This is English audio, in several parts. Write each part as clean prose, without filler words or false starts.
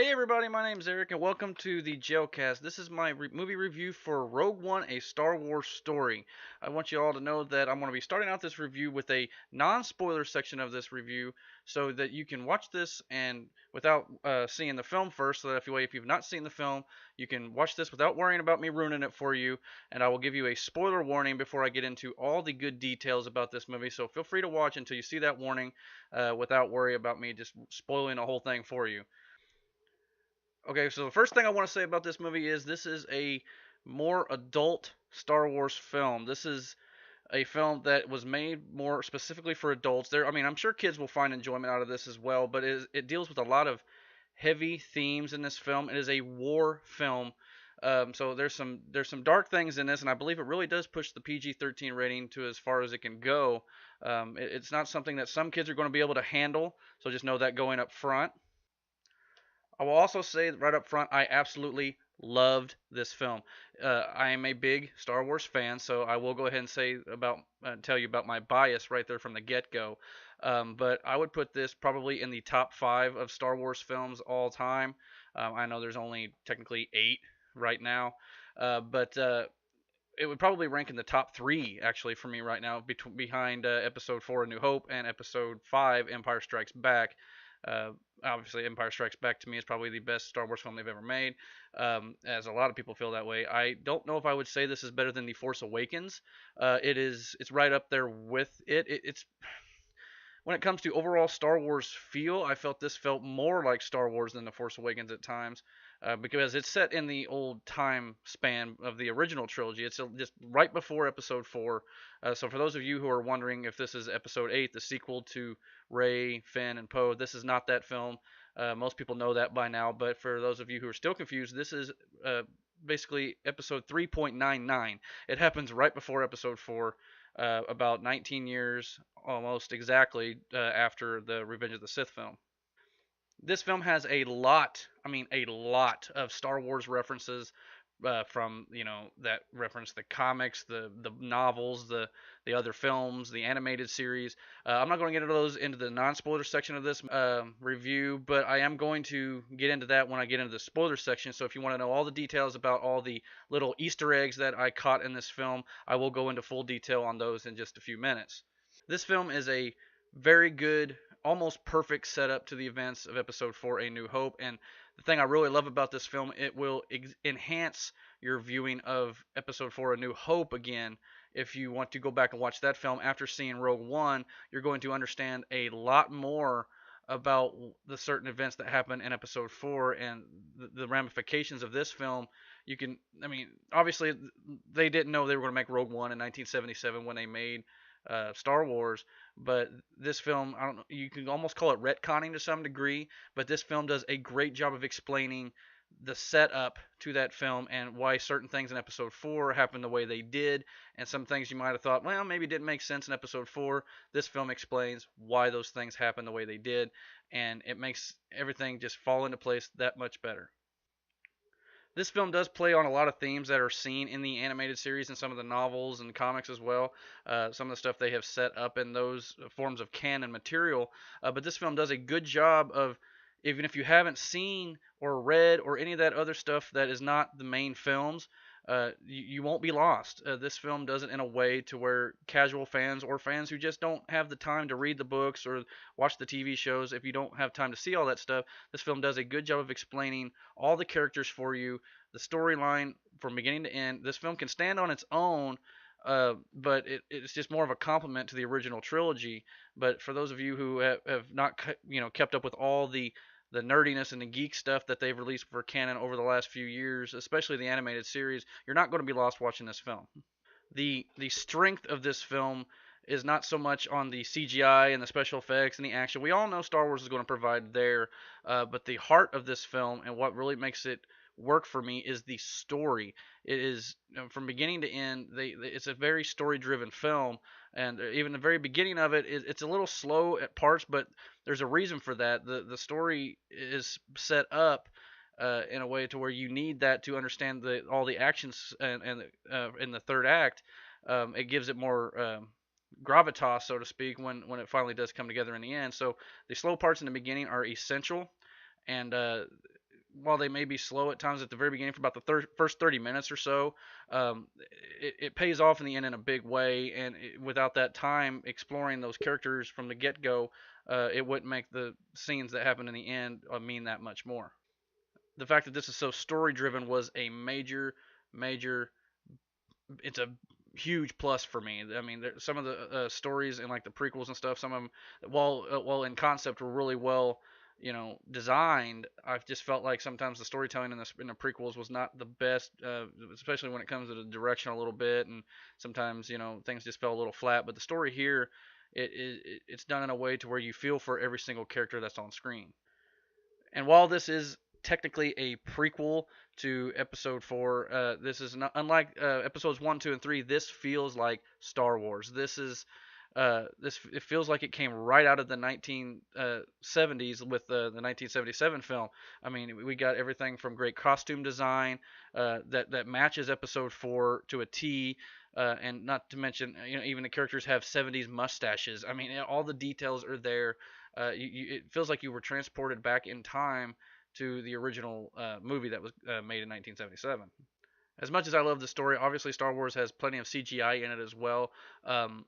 Hey everybody, my name's Eric and welcome to the Jailcast. This is my movie review for Rogue One, a Star Wars story. I want you all to know that I'm going to be starting out this review with a non-spoiler section of this review so that you can watch this and without seeing the film first, so that if you've not seen the film, you can watch this without worrying about me ruining it for you. And I will give you a spoiler warning before I get into all the good details about this movie. So feel free to watch until you see that warning without worry about me just spoiling the whole thing for you. Okay, so the first thing I want to say about this movie is this is a more adult Star Wars film. This is a film that was made more specifically for adults. I'm sure kids will find enjoyment out of this as well, but it deals with a lot of heavy themes in this film. It is a war film, so there's some dark things in this, and I believe it really does push the PG-13 rating to as far as it can go. It's not something that some kids are going to be able to handle, so just know that going up front. I will also say right up front, I absolutely loved this film. I am a big Star Wars fan, so I will go ahead and tell you about my bias right there from the get-go. But I would put this probably in the top five of Star Wars films all time. I know there's only technically eight right now, but it would probably rank in the top three actually for me right now, behind Episode 4: A New Hope and Episode 5: Empire Strikes Back. Uh, Obviously, Empire Strikes Back to me is probably the best Star Wars film they've ever made, as a lot of people feel that way. I don't know if I would say this is better than The Force Awakens. It's right up there with it. It's when it comes to overall Star Wars feel, I felt this felt more like Star Wars than The Force Awakens at times, because it's set in the old time span of the original trilogy. It's just right before Episode 4. So for those of you who are wondering if this is Episode 8, the sequel to Rey, Finn, and Poe, this is not that film. Most people know that by now, but for those of you who are still confused, this is basically Episode 3.99. It happens right before Episode 4, about 19 years almost exactly after the Revenge of the Sith film. This film has a lot of Star Wars references, from that reference the comics, the novels, the other films, the animated series. I'm not going to get into the non-spoiler section of this review, but I am going to get into that when I get into the spoiler section. So if you want to know all the details about all the little Easter eggs that I caught in this film, I will go into full detail on those in just a few minutes. This film is a very good, almost perfect setup to the events of Episode 4: A New Hope. And the thing I really love about this film, it will enhance your viewing of Episode 4: A New Hope again. If you want to go back and watch that film after seeing Rogue One, you're going to understand a lot more about the certain events that happen in Episode 4 and the ramifications of this film. Obviously, they didn't know they were going to make Rogue One in 1977 when they made Star Wars, but this film, I don't know, you can almost call it retconning to some degree, but this film does a great job of explaining the setup to that film and why certain things in Episode 4 happened the way they did, and some things you might have thought, well, maybe it didn't make sense in Episode 4. This film explains why those things happened the way they did, and it makes everything just fall into place that much better. This film does play on a lot of themes that are seen in the animated series and some of the novels and comics as well. Some of the stuff they have set up in those forms of canon material. But this film does a good job of, even if you haven't seen or read or any of that other stuff that is not the main films, you won't be lost. This film does it in a way to where casual fans or fans who just don't have the time to read the books or watch the TV shows, if you don't have time to see all that stuff, this film does a good job of explaining all the characters for you, the storyline from beginning to end. This film can stand on its own, but it's just more of a compliment to the original trilogy. But for those of you who have not kept up with all the nerdiness and the geek stuff that they've released for canon over the last few years, especially the animated series, you're not going to be lost watching this film. The strength of this film is not so much on the CGI and the special effects and the action. We all know Star Wars is going to provide there, but the heart of this film and what really makes it work for me is the story. It is, from beginning to end. It's a very story-driven film, and even the very beginning of it's a little slow at parts, but there's a reason for that. The story is set up in a way to where you need that to understand all the actions and in the third act. It gives it more gravitas, so to speak, when it finally does come together in the end. So the slow parts in the beginning are essential, and while they may be slow at times at the very beginning for about the first 30 minutes or so, um, it pays off in the end in a big way. And without that time exploring those characters from the get-go, it wouldn't make the scenes that happen in the end mean that much more. The fact that this is so story driven was a major it's a huge plus for me. I mean, some of the stories and like the prequels and stuff, some of them, while in concept were really well, designed. I've just felt like sometimes the storytelling in the prequels was not the best, especially when it comes to the direction a little bit, and sometimes things just fell a little flat. But the story here, it's done in a way to where you feel for every single character that's on screen. And while this is technically a prequel to Episode 4, this is not unlike Episodes 1, 2, and 3. This feels like Star Wars. This it feels like it came right out of the 1970s with the 1977 film. I mean, we got everything from great costume design that matches Episode 4 to a T. And not to mention, even the characters have 70s mustaches. I mean, all the details are there. It feels like you were transported back in time to the original movie that was made in 1977. As much as I love the story, obviously Star Wars has plenty of CGI in it as well. Um,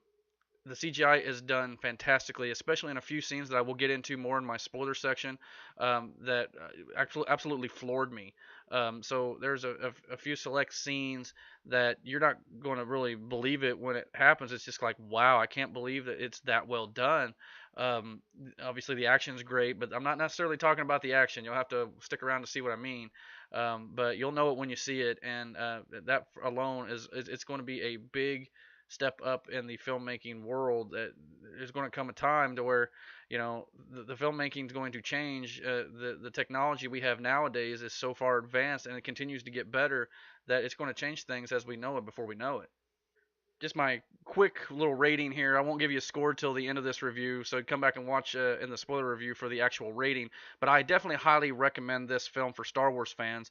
the CGI is done fantastically, especially in a few scenes that I will get into more in my spoiler section. That actually absolutely floored me. So there's a few select scenes that you're not going to really believe it when it happens. It's just like, wow, I can't believe that it's that well done. Um, Obviously the action is great, but I'm not necessarily talking about the action. You'll have to stick around to see what I mean. But you'll know it when you see it, and that alone it's going to be a big step up in the filmmaking world. That there's going to come a time to where the filmmaking is going to change. The technology we have nowadays is so far advanced, and it continues to get better, that it's going to change things as we know it before we know it. Just my quick little rating here. I won't give you a score till the end of this review, so come back and watch in the spoiler review for the actual rating. But I definitely highly recommend this film for Star Wars fans,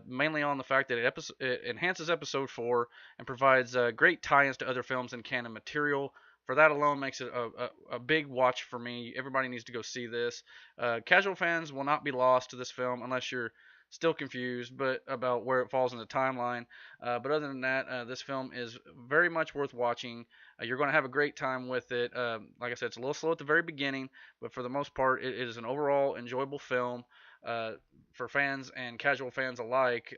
mainly on the fact that it enhances Episode 4 and provides great tie-ins to other films and canon material. For that alone makes it a big watch for me. Everybody needs to go see this. Casual fans will not be lost to this film unless you're still confused but about where it falls in the timeline. But other than that, this film is very much worth watching. You're going to have a great time with it. Like I said, it's a little slow at the very beginning, but for the most part, it is an overall enjoyable film uh, for fans and casual fans alike.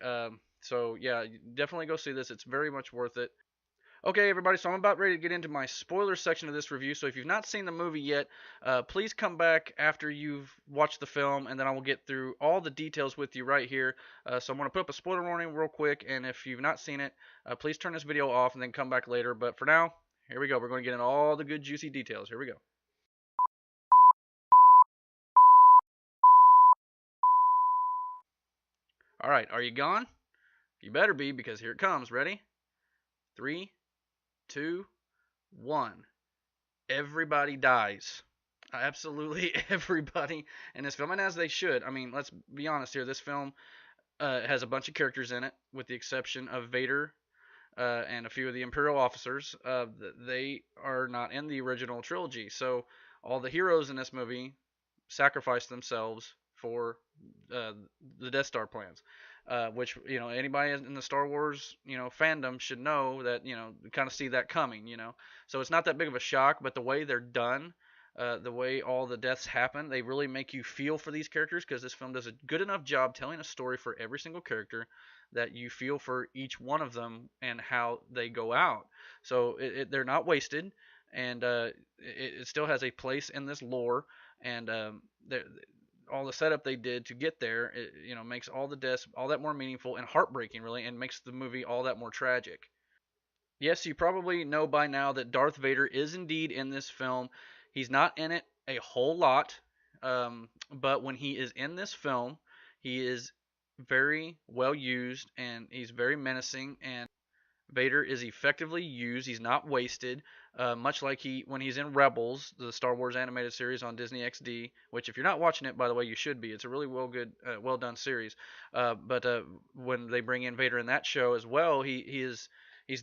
So yeah, definitely go see this. It's very much worth it. Okay, everybody, so I'm about ready to get into my spoiler section of this review. So if you've not seen the movie yet, please come back after you've watched the film, and then I will get through all the details with you right here. So I'm going to put up a spoiler warning real quick, and if you've not seen it, please turn this video off and then come back later. But for now, here we go. We're going to get into all the good, juicy details. Here we go. All right, are you gone? You better be, because here it comes. Ready? Three, two, one. Everybody dies. Absolutely everybody in this film, and as they should. I mean, let's be honest here. This film has a bunch of characters in it, with the exception of Vader and a few of the Imperial officers. They are not in the original trilogy, so all the heroes in this movie sacrifice themselves for uh, the Death Star plans. Which anybody in the Star Wars fandom should know that kind of see that coming. So it's not that big of a shock, but the way they're done, the way all the deaths happen, they really make you feel for these characters, because this film does a good enough job telling a story for every single character that you feel for each one of them and how they go out. So they're not wasted, and it still has a place in this lore, and all the setup they did to get there, makes all the deaths all that more meaningful and heartbreaking, really, and makes the movie all that more tragic. Yes, you probably know by now that Darth Vader is indeed in this film. He's not in it a whole lot, but when he is in this film, he is very well used, and he's very menacing, and Vader is effectively used. He's not wasted, much like when he's in Rebels, the Star Wars animated series on Disney XD. Which, if you're not watching it, by the way, you should be. It's a really well done series. But when they bring in Vader in that show as well, he's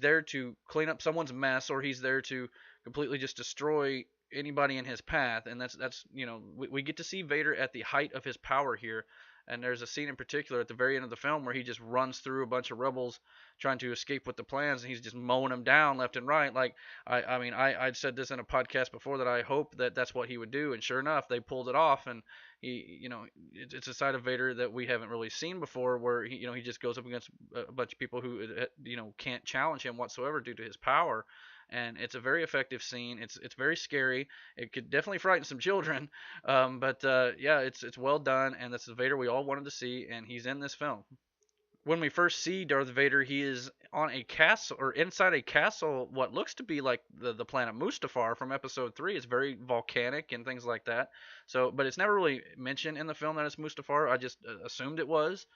there to clean up someone's mess, or he's there to completely just destroy anybody in his path. And that's we get to see Vader at the height of his power here, And there's a scene in particular at the very end of the film where he just runs through a bunch of rebels trying to escape with the plans, and he's just mowing them down left and right. Like I mean, I'd said this in a podcast before that I hope that that's what he would do, and sure enough, they pulled it off. And he, it's a side of Vader that we haven't really seen before, where he just goes up against a bunch of people who can't challenge him whatsoever due to his power. And it's a very effective scene. It's very scary. It could definitely frighten some children, but yeah, it's well done, and this is Vader we all wanted to see, and he's in this film. When we first see Darth Vader, he is on a castle or inside a castle, what looks to be like the planet Mustafar from Episode 3. It's very volcanic and things like that. So, but it's never really mentioned in the film that it's Mustafar. I just assumed it was.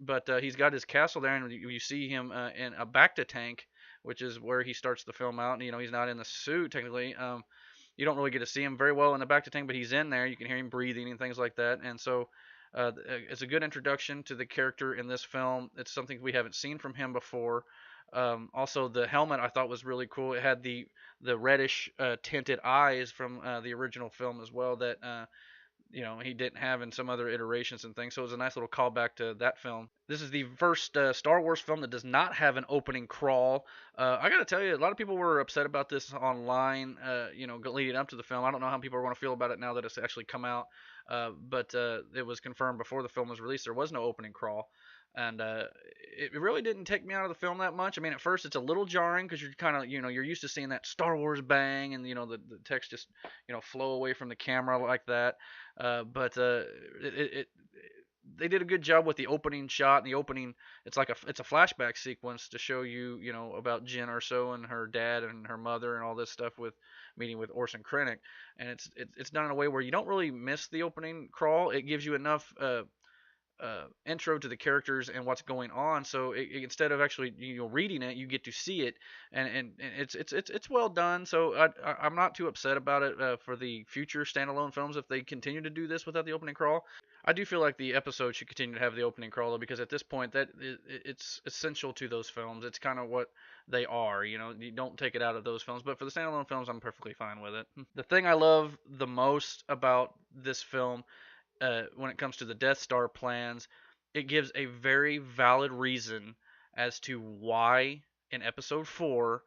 But he's got his castle there, and you see him in a Bacta tank, which is where he starts the film out. And, he's not in the suit technically. You don't really get to see him very well in the Bacta tank, but he's in there. You can hear him breathing and things like that. And so it's a good introduction to the character in this film. It's something we haven't seen from him before. Also, the helmet I thought was really cool. It had the reddish tinted eyes from the original film as well that he didn't have in some other iterations and things. So it was a nice little callback to that film. This is the first Star Wars film that does not have an opening crawl. I got to tell you, a lot of people were upset about this online, leading up to the film. I don't know how people are going to feel about it now that it's actually come out. But it was confirmed before the film was released. There was no opening crawl. And it really didn't take me out of the film that much. I mean, at first it's a little jarring because you're kind of, you're used to seeing that Star Wars bang and, the text just, flow away from the camera like that. But they did a good job with the opening shot. And the opening, it's a flashback sequence to show you, about Jyn Erso and her dad and her mother and all this stuff with meeting with Orson Krennic. And it's done in a way where you don't really miss the opening crawl. It gives you enough intro to the characters and what's going on. So instead of actually reading it, you get to see it, and it's well done. So I'm not too upset about it for the future standalone films if they continue to do this without the opening crawl. I do feel like the episode should continue to have the opening crawl though, because at this point it's essential to those films. It's kind of what they are. You don't take it out of those films, but for the standalone films, I'm perfectly fine with it. The thing I love the most about this film when it comes to the Death Star plans, it gives a very valid reason as to why in Episode 4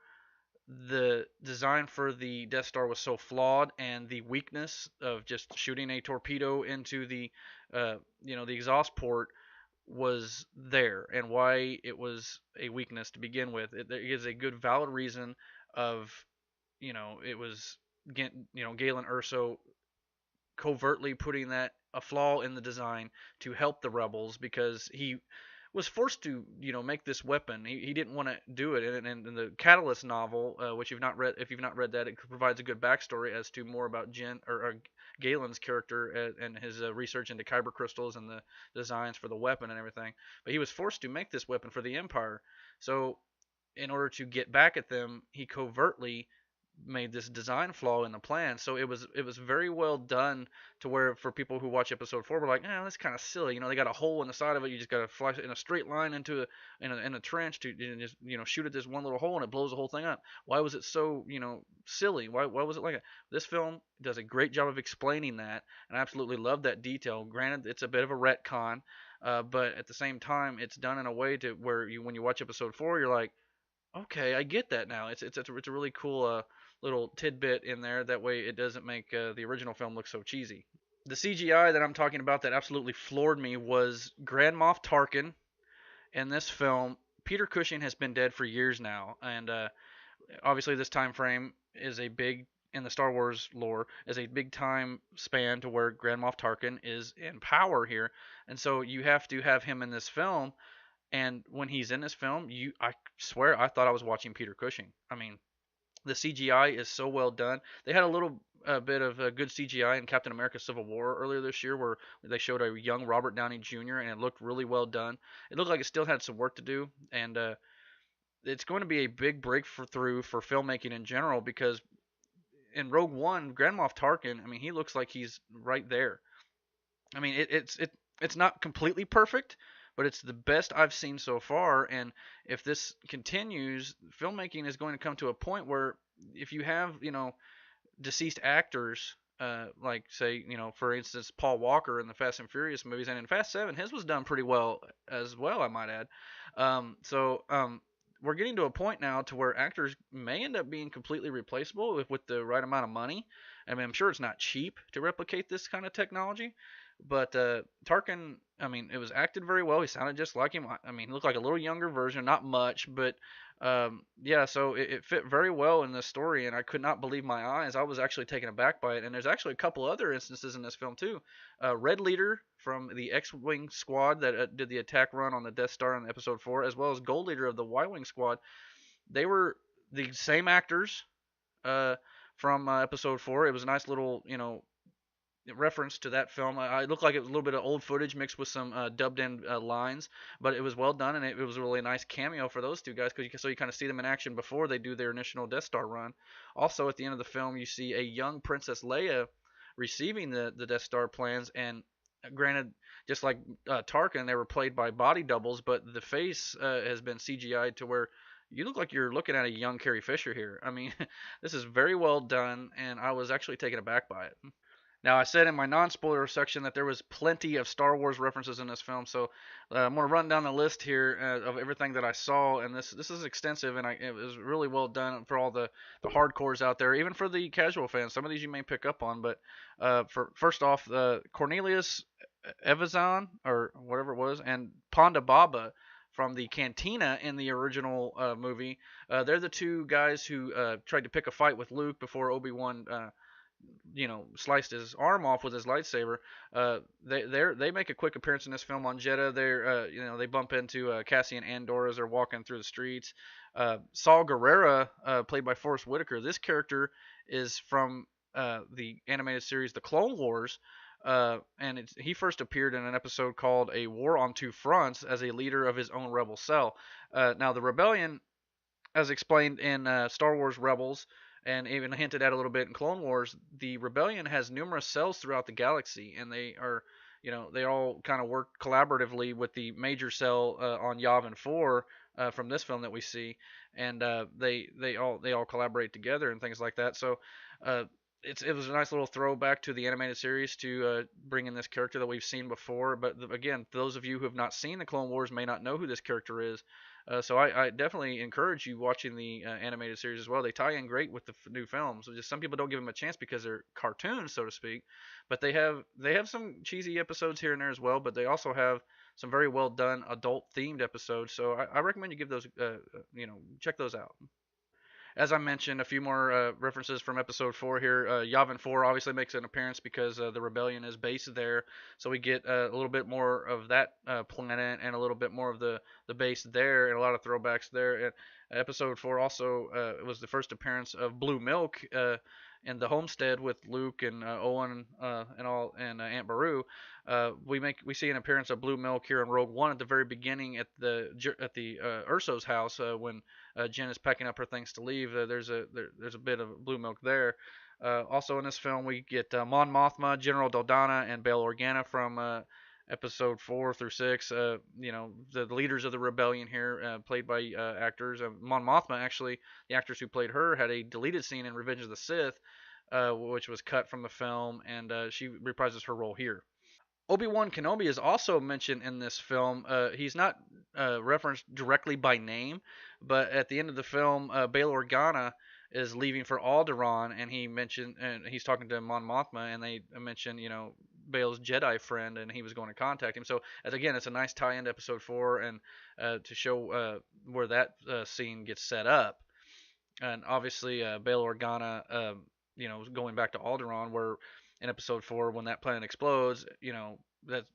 the design for the Death Star was so flawed, and the weakness of just shooting a torpedo into the the exhaust port was there, and why it was a weakness to begin with. It gives a good valid reason of it was Galen Erso covertly putting that a flaw in the design to help the rebels, because he was forced to make this weapon. He didn't want to do it. And in the Catalyst novel, which you've not read, if you've not read that, it provides a good backstory as to more about Galen's character and his research into kyber crystals and the designs for the weapon and everything. But he was forced to make this weapon for the Empire. So in order to get back at them, he covertly made this design flaw in the plan. So it was very well done, to where for people who watch Episode 4 were like, that's kind of silly. They got a hole in the side of it. You just got to fly in a straight line into a trench to just shoot at this one little hole, and it blows the whole thing up. Why was it so silly? Why was it like that? This film does a great job of explaining that, and I absolutely love that detail. Granted, it's a bit of a retcon, but at the same time, it's done in a way to where when you watch Episode 4, you're like, okay, I get that now. It's a really cool little tidbit in there. That way it doesn't make the original film look so cheesy. The CGI that I'm talking about that absolutely floored me was Grand Moff Tarkin in this film. Peter Cushing has been dead for years now, and obviously this time frame is a big, in the Star Wars lore, is a big time span to where Grand Moff Tarkin is in power here, and so you have to have him in this film. And when he's in this film, I swear I thought I was watching Peter Cushing. I mean, the CGI is so well done. They had a little bit of good CGI in Captain America Civil War earlier this year, where they showed a young Robert Downey Jr., and it looked really well done. It looked like it still had some work to do, and it's going to be a big breakthrough for filmmaking in general, because in Rogue One, Grand Moff Tarkin, I mean, he looks like he's right there. I mean, it's not completely perfect, but it's the best I've seen so far. And if this continues, filmmaking is going to come to a point where if you have, deceased actors like say, for instance, Paul Walker in the Fast and Furious movies, and in Fast 7, his was done pretty well as well, I might add. So we're getting to a point now to where actors may end up being completely replaceable with the right amount of money. I mean, I'm sure it's not cheap to replicate this kind of technology, but Tarkin, I mean, it was acted very well. He sounded just like him. I mean, he looked like a little younger version, not much, but yeah, so it fit very well in this story, and I could not believe my eyes. I was actually taken aback by it, and there's actually a couple other instances in this film too. Red Leader from the X-wing squad that did the attack run on the Death Star in Episode 4, as well as Gold Leader of the Y-wing squad. They were the same actors uh, from Episode 4. It was a nice little, reference to that film. It looked like it was a little bit of old footage mixed with some dubbed in lines, but it was well done, and it was really a nice cameo for those two guys, so you kind of see them in action before they do their initial Death Star run. Also, at the end of the film, you see a young Princess Leia receiving the Death Star plans, and granted, just like Tarkin, they were played by body doubles, but the face has been CGI'd to where you look like you're looking at a young Carrie Fisher here. I mean, this is very well done, and I was actually taken aback by it. Now, I said in my non-spoiler section that there was plenty of Star Wars references in this film, so I'm going to run down the list here of everything that I saw, and this is extensive, and it was really well done for all the hardcores out there, even for the casual fans. Some of these you may pick up on, but for first off, Cornelius Evazan, or whatever it was, and Ponda Baba from the Cantina in the original movie. They're the two guys who tried to pick a fight with Luke before Obi-Wan sliced his arm off with his lightsaber. They make a quick appearance in this film on Jedha. They bump into Cassian Andor as they're walking through the streets. Saul Guerrera, played by Forrest Whitaker. This character is from the animated series The Clone Wars. And he first appeared in an episode called A War on Two Fronts as a leader of his own rebel cell. Now, the rebellion, as explained in Star Wars Rebels, and even hinted at a little bit in Clone Wars, the rebellion has numerous cells throughout the galaxy, and they all kind of work collaboratively with the major cell on Yavin 4 from this film that we see, and they all collaborate together and things like that. So uh, it was a nice little throwback to the animated series to bring in this character that we've seen before. But again, those of you who have not seen the Clone Wars may not know who this character is. So I definitely encourage you watching the animated series as well. They tie in great with the new films. Just some people don't give them a chance because they're cartoons, so to speak. But they have some cheesy episodes here and there as well. But they also have some very well done adult themed episodes. So I recommend you give those check those out. As I mentioned, a few more references from Episode 4 here. Yavin 4 obviously makes an appearance because the rebellion is based there, so we get a little bit more of that planet and a little bit more of the base there, and a lot of throwbacks there. And Episode 4 also was the first appearance of Blue Milk in the homestead with Luke and Owen and Aunt Beru. We see an appearance of Blue Milk here in Rogue One at the very beginning at the Urso's house when Jen is packing up her things to leave. There's a bit of Blue Milk there. Also in this film, we get Mon Mothma, General Dodonna, and Bail Organa from Episode 4 through 6. The leaders of the rebellion here, played by actors. Mon Mothma, actually, the actress who played her, had a deleted scene in Revenge of the Sith, which was cut from the film, and she reprises her role here. Obi-Wan Kenobi is also mentioned in this film. He's not referenced directly by name, but at the end of the film, Bail Organa is leaving for Alderaan, and he's talking to Mon Mothma, and they mention, Bail's Jedi friend, and he was going to contact him. So, again, it's a nice tie-in to Episode 4, and to show where that scene gets set up. And obviously, Bail Organa, going back to Alderaan, where in Episode 4, when that planet explodes, that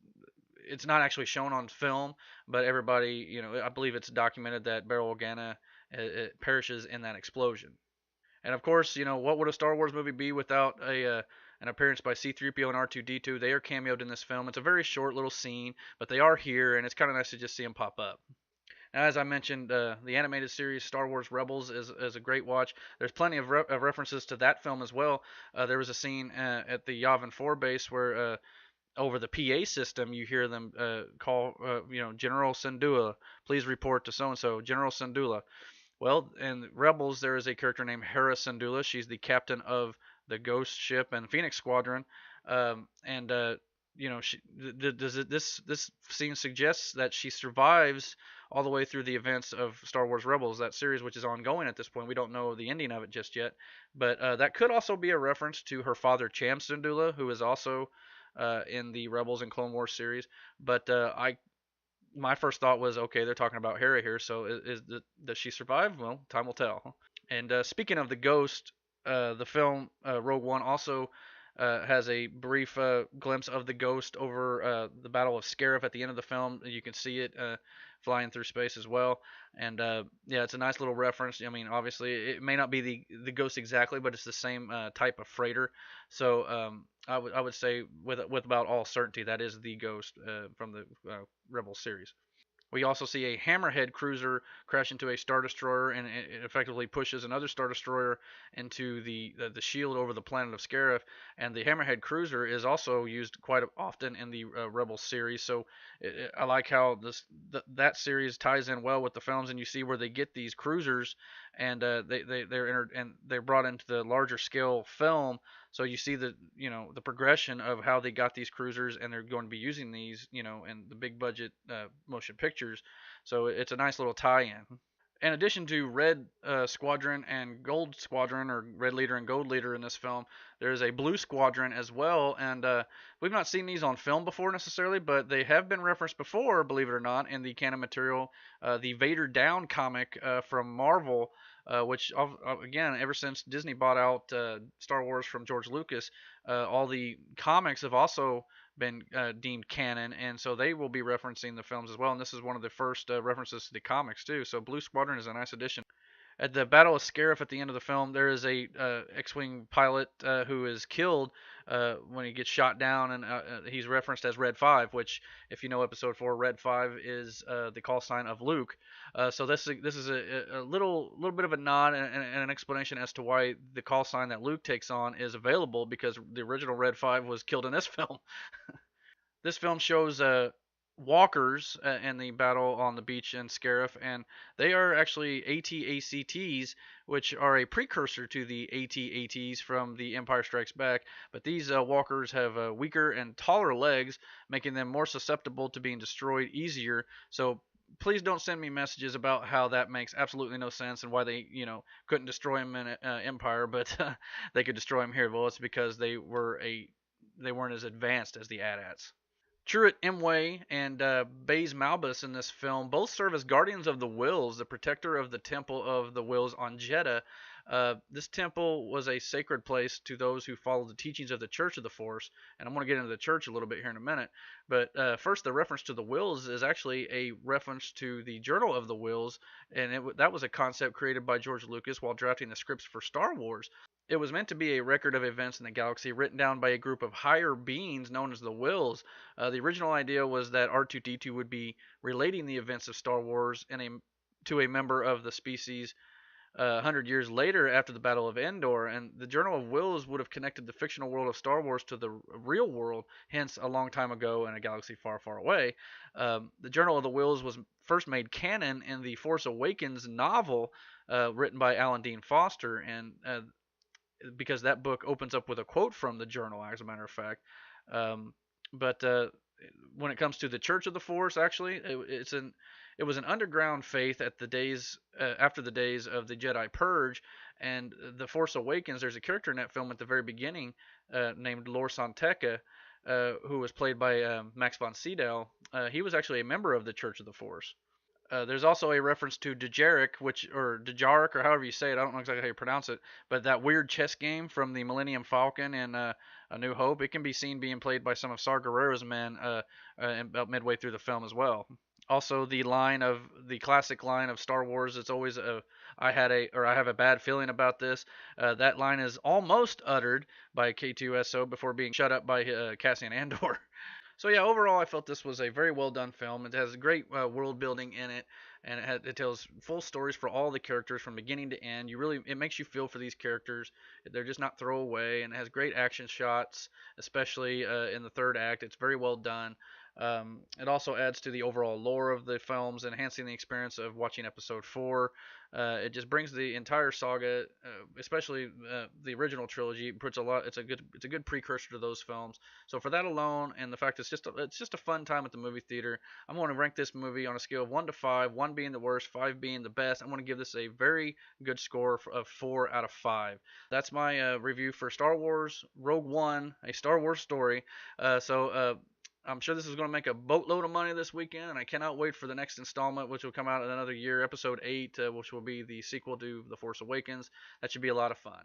it's not actually shown on film, but everybody, I believe it's documented that Bail Organa it perishes in that explosion. And of course, what would a Star Wars movie be without an appearance by C-3PO and R2-D2? They are cameoed in this film. It's a very short little scene, but they are here, and it's kind of nice to just see them pop up. Now, as I mentioned, the animated series Star Wars Rebels is a great watch. There's plenty of references to that film as well. There was a scene at the Yavin 4 base where over the PA system you hear them call, General Syndulla, please report to so-and-so, General Syndulla. Well, in Rebels, there is a character named Hera Syndulla. She's the captain of the Ghost ship and Phoenix Squadron, and you know, this scene suggests that she survives all the way through the events of Star Wars Rebels, that series which is ongoing at this point. We don't know the ending of it just yet, but that could also be a reference to her father Cham Syndulla, who is also in the Rebels and Clone Wars series. But I my first thought was, okay, they're talking about Hera here, so does she survive? Well, time will tell. And speaking of the Ghost, the film Rogue One also has a brief glimpse of the Ghost over the Battle of Scarif at the end of the film. You can see it flying through space as well. And yeah, it's a nice little reference. I mean, obviously, it may not be the Ghost exactly, but it's the same type of freighter. So I would say with about all certainty that is the Ghost from the Rebel series. We also see a Hammerhead cruiser crash into a Star Destroyer, and it effectively pushes another Star Destroyer into the shield over the planet of Scarif. And the Hammerhead cruiser is also used quite often in the Rebel series. So I like how that series ties in well with the films, and you see where they get these cruisers, and they're brought into the larger scale film. So you see the progression of how they got these cruisers, and they're going to be using these in the big budget motion pictures. So it's a nice little tie-in. In addition to Red Squadron and Gold Squadron, or Red Leader and Gold Leader in this film, there's a Blue Squadron as well, and we've not seen these on film before necessarily, but they have been referenced before, believe it or not, in the canon material. The Vader Down comic from Marvel, which again, ever since Disney bought out Star Wars from George Lucas, all the comics have also been deemed canon, and so they will be referencing the films as well. And this is one of the first references to the comics too. So Blue Squadron is a nice addition. At the Battle of Scarif at the end of the film, there is a X-wing pilot who is killed when he gets shot down, and he's referenced as Red 5, which, if you know Episode 4, Red 5 is the call sign of Luke. So this is a little bit of a nod and an explanation as to why the call sign that Luke takes on is available, because the original Red 5 was killed in this film. This film shows walkers in the battle on the beach in Scarif, and they are actually AT-ACTs, which are a precursor to the AT-ATs from The Empire Strikes Back. But these walkers have weaker and taller legs, making them more susceptible to being destroyed easier. So please don't send me messages about how that makes absolutely no sense and why they, couldn't destroy them in Empire, but they could destroy them here. Well, it's because they weren't as advanced as the AT-ATs. Chirrut Imwe and Baze Malbus in this film both serve as guardians of the Wills, the protector of the Temple of the Wills on Jedha. This temple was a sacred place to those who followed the teachings of the Church of the Force, and I'm going to get into the Church a little bit here in a minute. But first, the reference to the Wills is actually a reference to the Journal of the Wills, and that was a concept created by George Lucas while drafting the scripts for Star Wars. It was meant to be a record of events in the galaxy written down by a group of higher beings known as the Wills. The original idea was that R2-D2 would be relating the events of Star Wars to a member of the species 100 years later after the Battle of Endor, and the Journal of Wills would have connected the fictional world of Star Wars to the real world, hence a long time ago in a galaxy far, far away. The Journal of the Wills was first made canon in the Force Awakens novel written by Alan Dean Foster, and because that book opens up with a quote from the journal, as a matter of fact. But when it comes to the Church of the Force, actually, it was an underground faith at the days after the days of the Jedi Purge, and the Force Awakens. There's a character in that film at the very beginning named Lor San Tekka, who was played by Max von Sydow. He was actually a member of the Church of the Force. There's also a reference to Dejarik, or Dejarik, or however you say it. I don't know exactly how you pronounce it, but that weird chess game from the Millennium Falcon and A New Hope. It can be seen being played by some of Saw Gerrera's men about midway through the film as well. Also, the classic line of Star Wars. It's always I have a bad feeling about this. That line is almost uttered by K2SO before being shut up by Cassian Andor. So yeah, overall, I felt this was a very well done film. It has great world building in it, and it tells full stories for all the characters from beginning to end. It makes you feel for these characters. They're just not throwaway, and it has great action shots, especially in the third act. It's very well done. It also adds to the overall lore of the films, enhancing the experience of watching Episode 4. It just brings the entire saga, especially the original trilogy, puts a lot. It's a good precursor to those films. So for that alone, and the fact it's just a fun time at the movie theater, I'm going to rank this movie on a scale of 1 to 5, 1 being the worst, 5 being the best. I'm going to give this a very good score of 4 out of 5. That's my review for Star Wars Rogue One, a Star Wars story. I'm sure this is going to make a boatload of money this weekend, and I cannot wait for the next installment, which will come out in another year, Episode 8, which will be the sequel to The Force Awakens. That should be a lot of fun.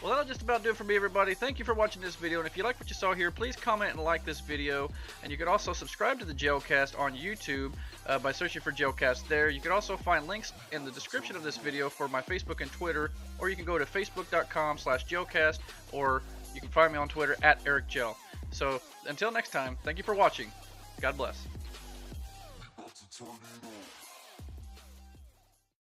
Well, that'll just about do it for me, everybody. Thank you for watching this video, and if you like what you saw here, please comment and like this video. And you can also subscribe to the Jailcast on YouTube by searching for Jailcast there. You can also find links in the description of this video for my Facebook and Twitter, or you can go to facebook.com/Jailcast, or you can find me on Twitter @EricJail. So until next time, thank you for watching. God bless.